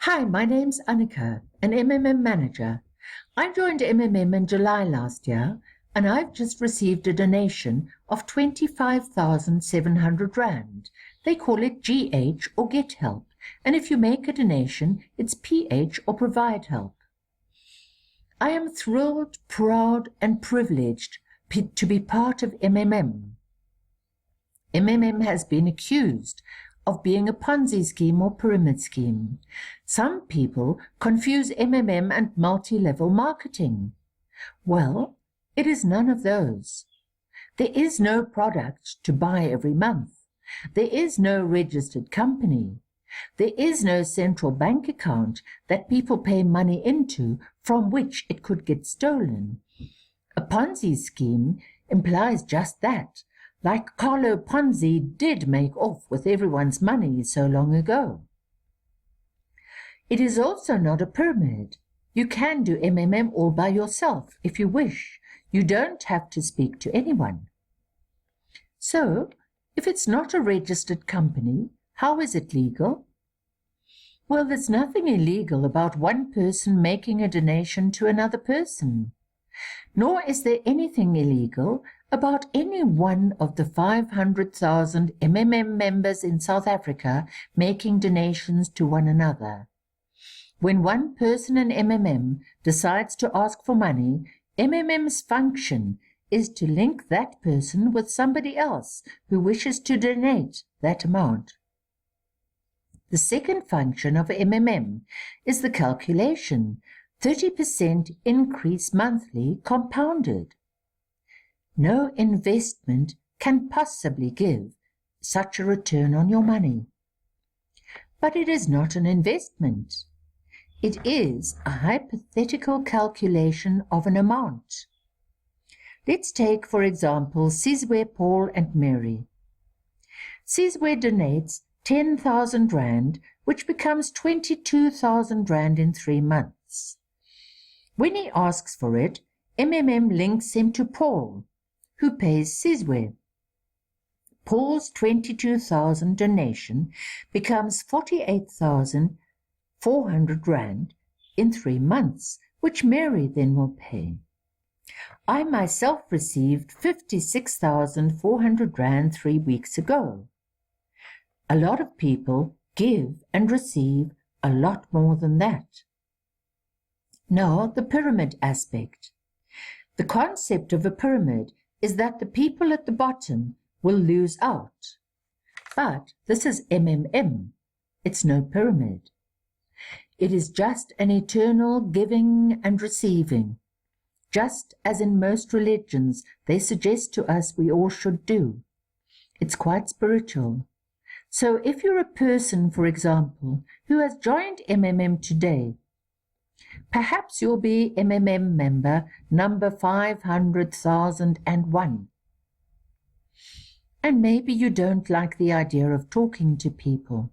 Hi, my name's Annika, an MMM manager. I joined MMM in July last year, and I've just received a donation of 25,700 Rand. They call it GH or Get Help, and if you make a donation, it's PH or Provide Help. I am thrilled, proud, and privileged to be part of MMM. MMM has been accused of being a Ponzi scheme or pyramid scheme. Some people confuse MMM and multi-level marketing. Well, it is none of those. There is no product to buy every month. There is no registered company. There is no central bank account that people pay money into from which it could get stolen. A Ponzi scheme implies just that, like Carlo Ponzi did make off with everyone's money so long ago. It is also not a pyramid. You can do MMM all by yourself if you wish. You don't have to speak to anyone. So, if it's not a registered company, how is it legal? Well, there's nothing illegal about one person making a donation to another person. Nor is there anything illegal about any one of the 500,000 MMM members in South Africa making donations to one another. When one person in MMM decides to ask for money, MMM's function is to link that person with somebody else who wishes to donate that amount. The second function of MMM is the calculation, 30% increase monthly compounded. No investment can possibly give such a return on your money. But it is not an investment. It is a hypothetical calculation of an amount. Let's take, for example, Sizwe, Paul, and Mary. Sizwe donates 10,000 Rand, which becomes 22,000 Rand in 3 months. When he asks for it, MMM links him to Paul, who pays Sizwe. Paul's 22,000 donation becomes 48,400 Rand in 3 months, which Mary then will pay. I myself received 56,400 Rand 3 weeks ago. A lot of people give and receive a lot more than that. Now, the pyramid aspect. The concept of a pyramid is that the people at the bottom will lose out. But this is MMM. It's no pyramid. It is just an eternal giving and receiving, just as in most religions they suggest to us we all should do. It's quite spiritual. So if you're a person, for example, who has joined MMM today, perhaps you'll be MMM member number 500,001. And maybe you don't like the idea of talking to people.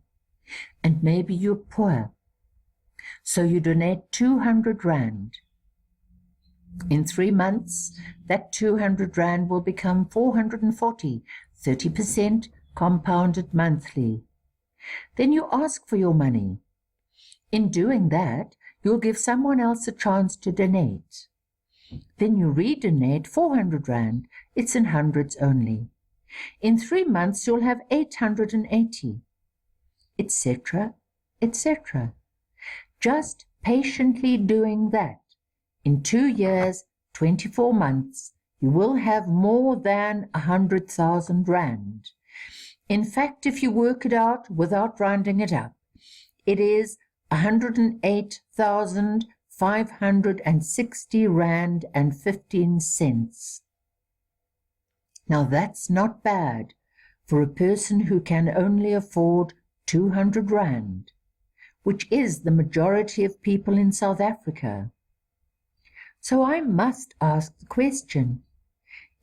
And maybe you're poor. So you donate 200 Rand. In 3 months, that 200 Rand will become 440, 30% compounded monthly. Then you ask for your money. In doing that, you'll give someone else a chance to donate. Then you redonate 400 Rand. It's in hundreds only. In 3 months, you'll have 880, etc., etc. Just patiently doing that. In 2 years, 24 months, you will have more than 100,000 Rand. In fact, if you work it out without rounding it up, it is 108,560 Rand and 15 cents. Now that's not bad for a person who can only afford 200 Rand, which is the majority of people in South Africa. So I must ask the question,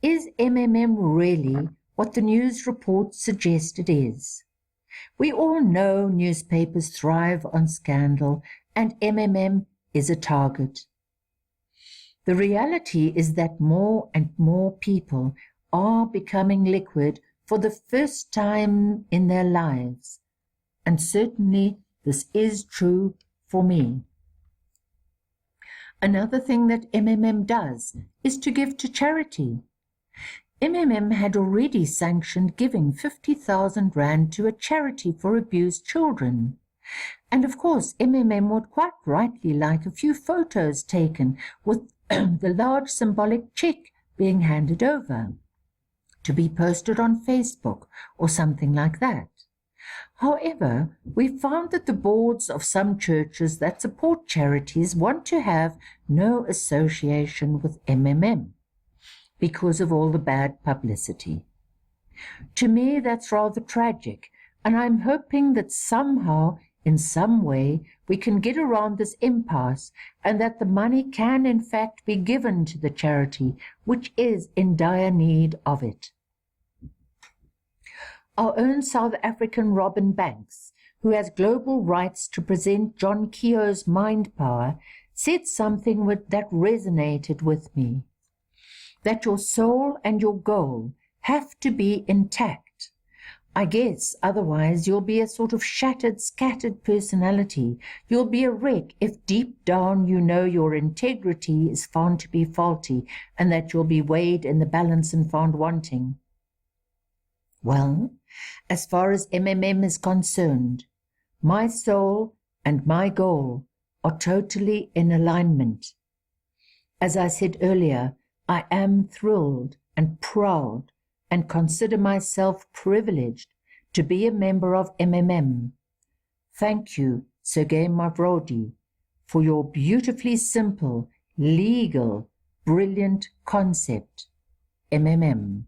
is MMM really what the news reports suggest it is? We all know newspapers thrive on scandal, and MMM is a target. The reality is that more and more people are becoming liquid for the first time in their lives, and certainly this is true for me. Another thing that MMM does is to give to charity. MMM had already sanctioned giving 50,000 rand to a charity for abused children. And of course, MMM would quite rightly like a few photos taken with the large symbolic cheque being handed over to be posted on Facebook or something like that. However, we found that the boards of some churches that support charities want to have no association with MMM because of all the bad publicity. To me, that's rather tragic, and I'm hoping that somehow, in some way, we can get around this impasse and that the money can in fact be given to the charity, which is in dire need of it. Our own South African Robin Banks, who has global rights to present John Keogh's Mind Power, said something that resonated with me, that your soul and your goal have to be intact. I guess otherwise you'll be a sort of shattered, scattered personality. You'll be a wreck if deep down you know your integrity is found to be faulty and that you'll be weighed in the balance and found wanting. Well, as far as MMM is concerned, my soul and my goal are totally in alignment. As I said earlier, I am thrilled and proud and consider myself privileged to be a member of MMM. Thank you, Sergei Mavrodi, for your beautifully simple, legal, brilliant concept, MMM.